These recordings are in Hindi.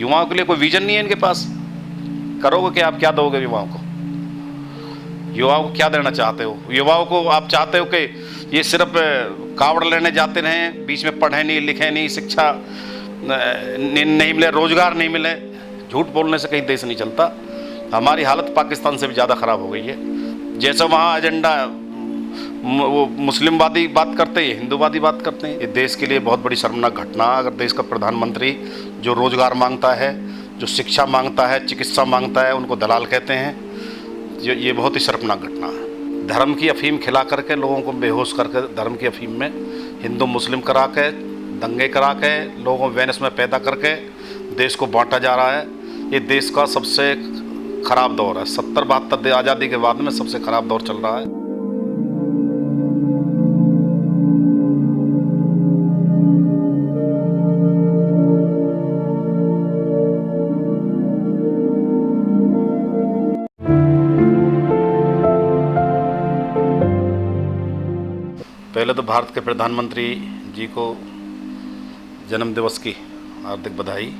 युवाओं के लिए कोई विजन नहीं है इनके पास। करोगे कि आप क्या दोगे युवाओं को? युवाओं को क्या देना चाहते हो? युवाओं को आप चाहते हो कि ये सिर्फ कावड़ लेने जाते रहें, बीच में पढ़े नहीं, लिखे नहीं, शिक्षा नहीं मिले, रोजगार नहीं मिले? झूठ बोलने से कहीं देश नहीं चलता। हमारी हालत पाकिस्तान से भी ज़्यादा ख़राब हो गई है। जैसे वहाँ एजेंडा वो मुस्लिमवादी बात करते हैं, हिंदूवादी बात करते हैं। ये देश के लिए बहुत बड़ी शर्मनाक घटना। अगर देश का प्रधानमंत्री जो रोज़गार मांगता है, जो शिक्षा मांगता है, चिकित्सा मांगता है, उनको दलाल कहते हैं, ये बहुत ही शर्मनाक घटना है। धर्म की अफीम खिला करके लोगों को बेहोश करके धर्म की अफीम में हिंदू मुस्लिम करा के, दंगे करा के, लोगों को वेनस में पैदा करके देश को बांटा जा रहा है। ये देश का सबसे ख़राब दौर है। 70-72 आज़ादी के बाद में सबसे ख़राब दौर चल रहा है। पहले तो भारत के प्रधानमंत्री जी को जन्मदिवस की हार्दिक बधाई।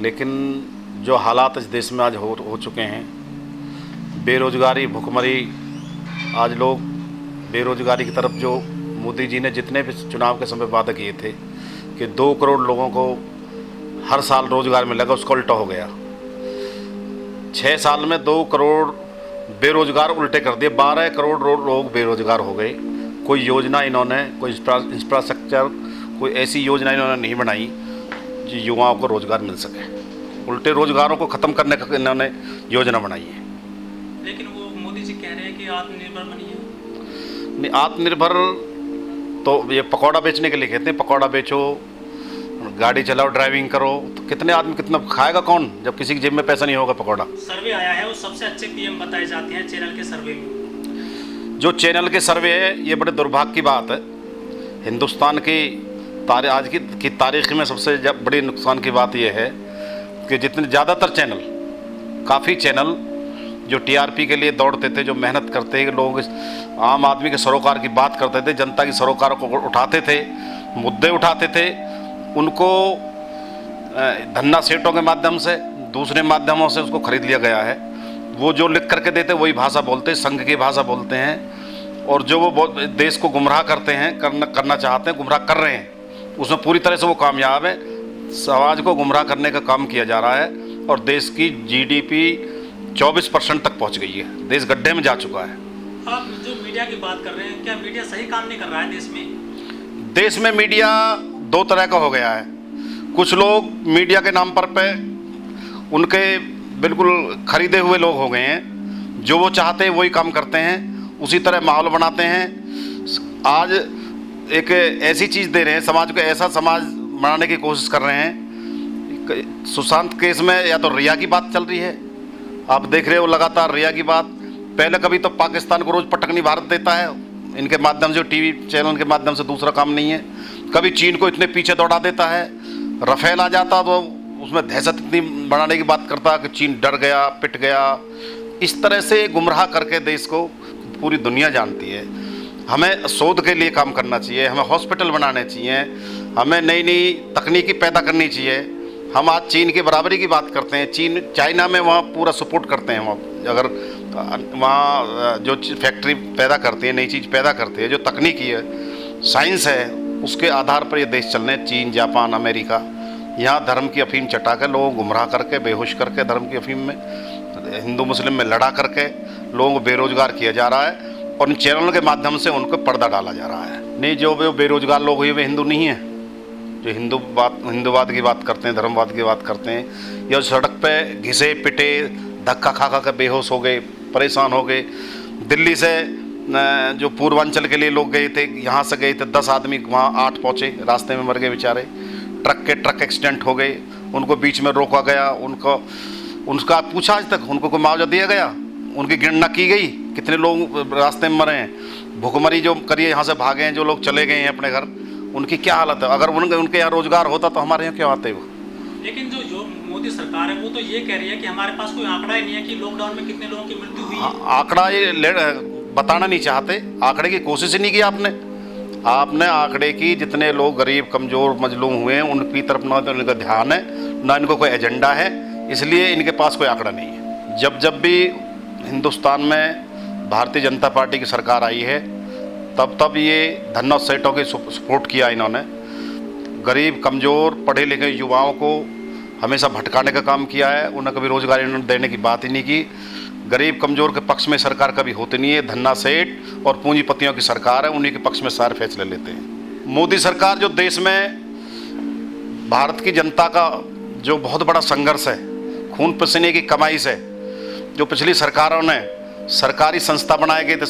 लेकिन जो हालात इस देश में आज हो चुके हैं, बेरोजगारी, भुखमरी, आज लोग बेरोजगारी की तरफ, जो मोदी जी ने जितने भी चुनाव के समय वादे किए थे कि 2 करोड़ लोगों को हर साल रोजगार मिलेगा, उसका उल्टा हो गया। 6 साल में 2 करोड़ बेरोजगार उल्टे कर दिए। 12 करोड़ लोग बेरोजगार हो गए। कोई योजना इन्होंने, कोई इंफ्रास्ट्रक्चर, कोई ऐसी योजना इन्होंने नहीं बनाई जो युवाओं को रोज़गार मिल सके। उल्टे रोज़गारों को ख़त्म करने का इन्होंने योजना बनाई है। लेकिन वो मोदी जी कह रहे हैं कि आत्मनिर्भर बनिए। नहीं, आत्मनिर्भर तो ये पकौड़ा बेचने के लिए कहते हैं। पकौड़ा बेचो, गाड़ी चलाओ, ड्राइविंग करो, तो कितने आदमी, कितना खाएगा कौन जब किसी की जेब में पैसा नहीं होगा? पकौड़ा सर्वे आया है, वो सबसे अच्छे पीएम बताए जाते हैं चैनल के सर्वे में। जो चैनल के सर्वे है, ये बड़े दुर्भाग्य की बात है। हिंदुस्तान की आज की तारीख में सबसे बड़ी नुकसान की बात यह है कि जितने ज़्यादातर चैनल, काफ़ी चैनल जो टीआरपी के लिए दौड़ते थे, जो मेहनत करते थे, लोगों के, आम आदमी के सरोकार की बात करते थे, जनता की सरोकार को उठाते थे, मुद्दे उठाते थे, उनको धन्ना सेठों के माध्यम से, दूसरे माध्यमों से उसको खरीद लिया गया है। वो जो लिख करके देते वही भाषा बोलते हैं, संघ की भाषा बोलते हैं। और जो वो देश को गुमराह करते हैं, करना चाहते हैं, गुमराह कर रहे हैं, उसमें पूरी तरह से वो कामयाब है। समाज को गुमराह करने का काम किया जा रहा है और देश की जीडीपी 24% तक पहुंच गई है। देश गड्ढे में जा चुका है। आप जो मीडिया की बात कर रहे हैं, क्या मीडिया सही काम नहीं कर रहा है देश में? देश में मीडिया 2 तरह का हो गया है। कुछ लोग मीडिया के नाम पर उनके बिल्कुल खरीदे हुए लोग हो गए हैं। जो वो चाहते हैं वही काम करते हैं, उसी तरह माहौल बनाते हैं। आज एक ऐसी चीज़ दे रहे हैं, समाज को ऐसा समाज बनाने की कोशिश कर रहे हैं। सुशांत केस में या तो रिया की बात चल रही है, आप देख रहे हो लगातार रिया की बात। पहले कभी तो पाकिस्तान को रोज़ पटकनी भारत देता है, इनके माध्यम से, टीवी चैनल के माध्यम से, दूसरा काम नहीं है। कभी चीन को इतने पीछे दौड़ा देता है, राफेल आ जाता तो उसमें दहशत इतनी बढ़ाने की बात करता कि चीन डर गया, पिट गया। इस तरह से गुमराह करके देश को पूरी दुनिया जानती है। हमें शोध के लिए काम करना चाहिए, हमें हॉस्पिटल बनाने चाहिए, हमें नई नई तकनीकी पैदा करनी चाहिए। हम आज चीन की बराबरी की बात करते हैं। चीन, चाइना में वहाँ पूरा सपोर्ट करते हैं। वहाँ अगर वहाँ जो फैक्ट्री पैदा करती है, नई चीज़ पैदा करती है, जो तकनीकी है, साइंस है, उसके आधार पर ये देश चलने। चीन, जापान, अमेरिका, यहाँ धर्म की अफीम चटा के, लोगों को गुमराह करके, बेहोश करके, धर्म की अफीम में, हिंदू मुस्लिम में लड़ा करके लोगों को बेरोजगार किया जा रहा है और इन चैनलों के माध्यम से उनको पर्दा डाला जा रहा है। नहीं, जो बेरोजगार लोग हुए वे हिंदू नहीं हैं। जो हिंदूवाद की बात करते हैं, धर्मवाद की बात करते हैं, या सड़क पे घिसे पिटे, धक्का खा कर बेहोश हो गए, परेशान हो गए। दिल्ली से जो पूर्वांचल के लिए लोग गए थे, यहाँ से गए थे 10 आदमी, वहाँ 8 पहुँचे, रास्ते में मर गए बेचारे। ट्रक एक्सीडेंट हो गए, उनको बीच में रोका गया, उनका पूछा आज तक, उनको कोई मुआवजा दिया गया? उनकी गिणना की गई कितने लोग रास्ते में मरे हैं? भुखमरी जो करिए, यहाँ से भागे हैं जो लोग, चले गए हैं अपने घर, उनकी क्या हालत है? अगर उनके यहाँ रोजगार होता तो हमारे यहाँ क्यों आते वो? लेकिन जो मोदी सरकार है वो तो ये कह रही है कि हमारे पास कोई आंकड़ा ही नहीं है कि लॉकडाउन में कितने लोगों की मृत्यु हुई है। आंकड़ा ये बताना नहीं चाहते। आंकड़े की कोशिश ही नहीं की आपने आंकड़े की। जितने लोग गरीब, कमज़ोर, मजलूम हुए हैं, उनकी तरफ ना तो उनका ध्यान है, ना इनको कोई एजेंडा है, इसलिए इनके पास कोई आंकड़ा नहीं है। जब भी हिंदुस्तान में भारतीय जनता पार्टी की सरकार आई है, तब ये धन्ना सेठों की सपोर्ट किया इन्होंने। गरीब, कमज़ोर, पढ़े लिखे युवाओं को हमेशा भटकाने का काम किया है। उन्हें कभी रोजगार इन्होंने देने की बात ही नहीं की। गरीब कमज़ोर के पक्ष में सरकार कभी होती नहीं है। धन्ना सेठ और पूंजीपतियों की सरकार है, उन्हीं के पक्ष में सारे फैसले लेते हैं। मोदी सरकार जो देश में भारत की जनता का जो बहुत बड़ा संघर्ष है, खून पसीने की कमाई से जो पिछली सरकारों ने सरकारी संस्था बनाए गए थे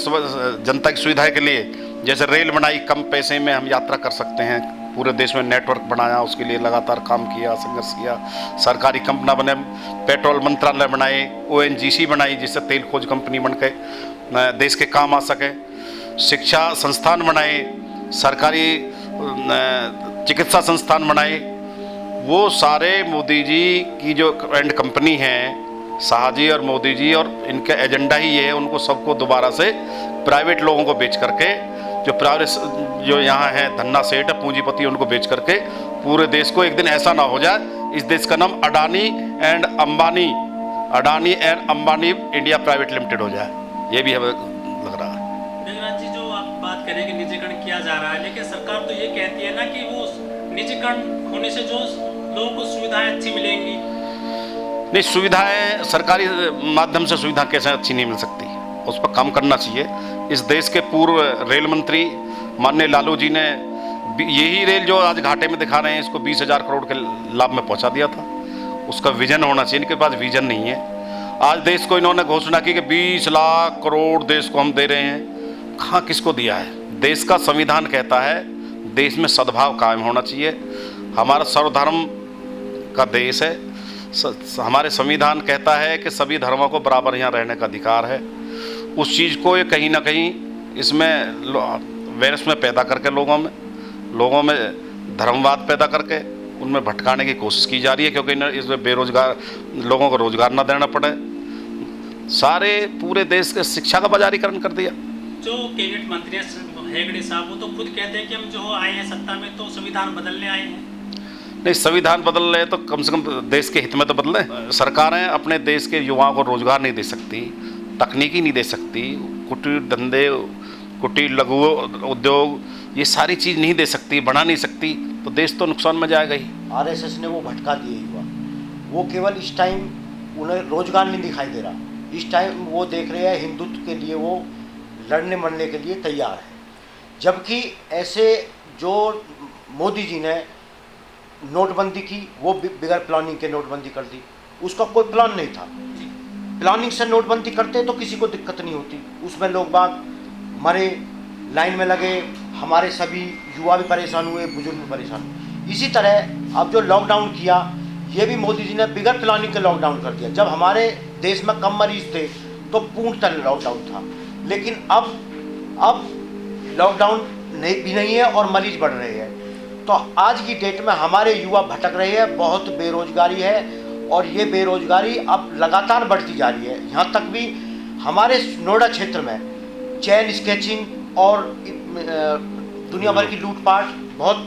जनता की सुविधा के लिए, जैसे रेल बनाई, कम पैसे में हम यात्रा कर सकते हैं, पूरे देश में नेटवर्क बनाया, उसके लिए लगातार काम किया, संघर्ष किया। सरकारी कंपनियां बने, पेट्रोल मंत्रालय बनाए, ONGC बनाई जिससे तेल खोज कंपनी बन के देश के काम आ सके। शिक्षा संस्थान बनाए, सरकारी चिकित्सा संस्थान बनाए। वो सारे मोदी जी की जो एंड कंपनी है, शाह जी और मोदी जी, और इनका एजेंडा ही ये है उनको सबको दोबारा से प्राइवेट लोगों को बेच करके, जो प्राइवेट जो यहाँ है धन्ना सेठ पूंजीपति, उनको बेच करके पूरे देश को एक दिन ऐसा ना हो जाए इस देश का नाम Adani and Ambani India private limited हो जाए। ये भी हमें लग रहा है। मेघनाथ जी, जो आप बात करें कि निजीकरण किया जा रहा है, लेकिन सरकार तो ये कहती है ना कि वो निजीकरण होने से जो लोगों को सुविधाएं अच्छी मिलेंगी। नहीं, सुविधाएं सरकारी माध्यम से सुविधा कैसे अच्छी नहीं मिल सकती, उस पर काम करना चाहिए। इस देश के पूर्व रेल मंत्री माननीय लालू जी ने यही रेल जो आज घाटे में दिखा रहे हैं, इसको 20,000 करोड़ के लाभ में पहुंचा दिया था। उसका विजन होना चाहिए, इनके पास विजन नहीं है। आज देश को इन्होंने घोषणा की कि 20 लाख करोड़ देश को हम दे रहे हैं। कहाँ किसको दिया है? देश का संविधान कहता है देश में सद्भाव कायम होना चाहिए। हमारा सर्वधर्म का देश है। हमारे संविधान कहता है कि सभी धर्मों को बराबर यहाँ रहने का अधिकार है। उस चीज़ को ये कहीं ना कहीं इसमें वैरस में पैदा करके लोगों में धर्मवाद पैदा करके उनमें भटकाने की कोशिश की जा रही है, क्योंकि इसमें बेरोजगार लोगों को रोजगार ना देना पड़े। सारे पूरे देश के शिक्षा का बाजारीकरण कर दिया। जो कैबिनेट मंत्री हेगड़े साहब, वो तो खुद कहते हैं कि हम जो आए हैं सत्ता में तो संविधान बदलने आए हैं। नहीं, संविधान बदल रहे तो कम से कम देश के हित में तो बदले। सरकारें अपने देश के युवाओं को रोजगार नहीं दे सकती, तकनीकी नहीं दे सकती, कुटीर धंधे, कुटीर लघु उद्योग, ये सारी चीज़ नहीं दे सकती, बढ़ा नहीं सकती, तो देश तो नुकसान में जाएगा ही। RSS ने वो भटका दिए युवा। वो केवल इस टाइम उन्हें रोजगार नहीं दिखाई दे रहा। इस टाइम वो देख रहे हैं हिंदुत्व के लिए वो लड़ने मरने के लिए तैयार है। जबकि ऐसे जो मोदी जी ने नोटबंदी की, वो बिगैर प्लानिंग के नोटबंदी कर दी। उसका कोई प्लान नहीं था। प्लानिंग से नोटबंदी करते तो किसी को दिक्कत नहीं होती। उसमें लोग बाग मरे, लाइन में लगे, हमारे सभी युवा भी परेशान हुए, बुजुर्ग भी परेशान हुए। इसी तरह अब जो लॉकडाउन किया, ये भी मोदी जी ने बिगैर प्लानिंग के लॉकडाउन कर दिया। जब हमारे देश में कम मरीज थे तो पूर्णतः लॉकडाउन था, लेकिन अब लॉकडाउन भी नहीं है और मरीज बढ़ रहे हैं। तो आज की डेट में हमारे युवा भटक रहे हैं, बहुत बेरोजगारी है, और ये बेरोजगारी अब लगातार बढ़ती जा रही है। यहाँ तक भी हमारे नोएडा क्षेत्र में चेन स्केचिंग और दुनिया भर की लूटपाट बहुत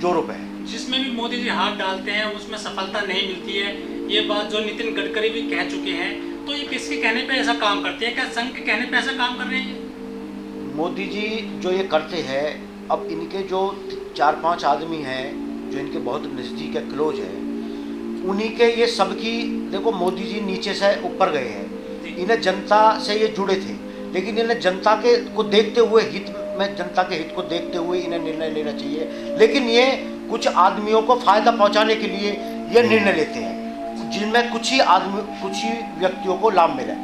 जोरों पे है। जिसमें भी मोदी जी हाथ डालते हैं उसमें सफलता नहीं मिलती है। ये बात जो नितिन गडकरी भी कह चुके हैं, तो ये किसके कहने पे ऐसा काम करते हैं? क्या संघ के कहने पे ऐसा काम कर रहे हैं? मोदी जी जो ये करते हैं, अब इनके जो 4-5 आदमी हैं जो इनके बहुत नज़दीक है, क्लोज है, उन्हीं के ये सबकी, देखो मोदी जी नीचे से ऊपर गए हैं। इन्हें जनता से ये जुड़े थे, लेकिन इन्हें जनता के को देखते हुए, हित में जनता के हित को देखते हुए इन्हें निर्णय लेना चाहिए। लेकिन ये कुछ आदमियों को फ़ायदा पहुंचाने के लिए ये निर्णय लेते हैं, जिनमें कुछ ही व्यक्तियों को लाभ मिले।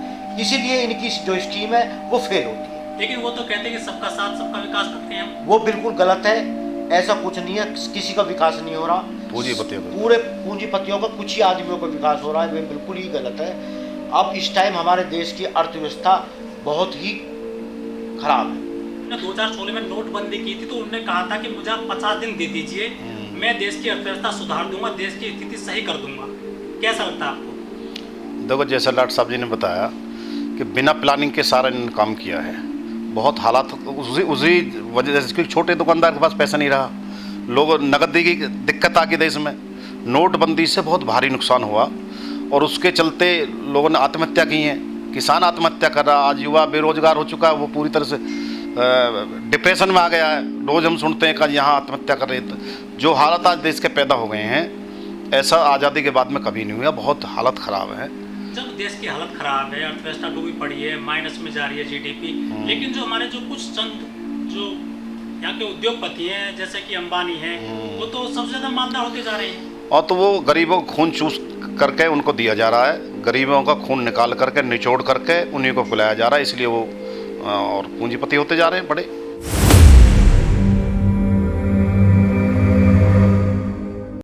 इसीलिए इनकी जो स्कीम है वो फेल होती है। लेकिन वो तो कहते हैं कि सबका साथ सबका विकास करते हैं। वो बिल्कुल गलत है। ऐसा कुछ नहीं है, किसी का विकास नहीं हो रहा। पूरे पूंजीपतियों का, कुछ ही आदमियों का विकास हो रहा है। वे बिल्कुल ही गलत है। अब इस टाइम हमारे देश की अर्थव्यवस्था बहुत ही खराब है। 2016 में नोटबंदी की थी तो उन्होंने कहा था कि मुझे आप 50 दिन दे दीजिए, मैं देश की अर्थव्यवस्था सुधार दूंगा, देश की स्थिति सही कर दूंगा। कैसा लगता है आपको? देखो, जैसा लाट साहब जी ने बताया कि बिना प्लानिंग के सारा इन्होंने काम किया है। बहुत हालात उसी वजह से, क्योंकि छोटे दुकानदार के पास पैसा नहीं रहा, लोग नकदी की दिक्कत आ गई देश में, नोटबंदी से बहुत भारी नुकसान हुआ और उसके चलते लोगों ने आत्महत्या की हैं। किसान आत्महत्या कर रहा, आज युवा बेरोजगार हो चुका है, वो पूरी तरह से डिप्रेशन में आ गया है। रोज़ हम सुनते हैं कि यहाँ आत्महत्या कर रहे हैं। जो हालत आज देश के पैदा हो गए हैं, ऐसा आज़ादी के बाद में कभी नहीं हुआ। बहुत हालत ख़राब है। जब देश की हालत खराब है, अर्थव्यवस्था डूबी पड़ी है, माइनस में जा रही है जीडीपी, लेकिन जो हमारे जो कुछ चंद जो यहाँ के उद्योगपति हैं जैसे कि अंबानी हैं, वो तो सबसे ज़्यादा मालदार होते जा रहे हैं। और तो वो गरीबों को खून चूस करके उनको दिया जा रहा है, गरीबों का खून निकाल करके निचोड़ करके उन्हीं को पिलाया जा रहा है, इसलिए वो और पूंजीपति होते जा रहे हैं बड़े।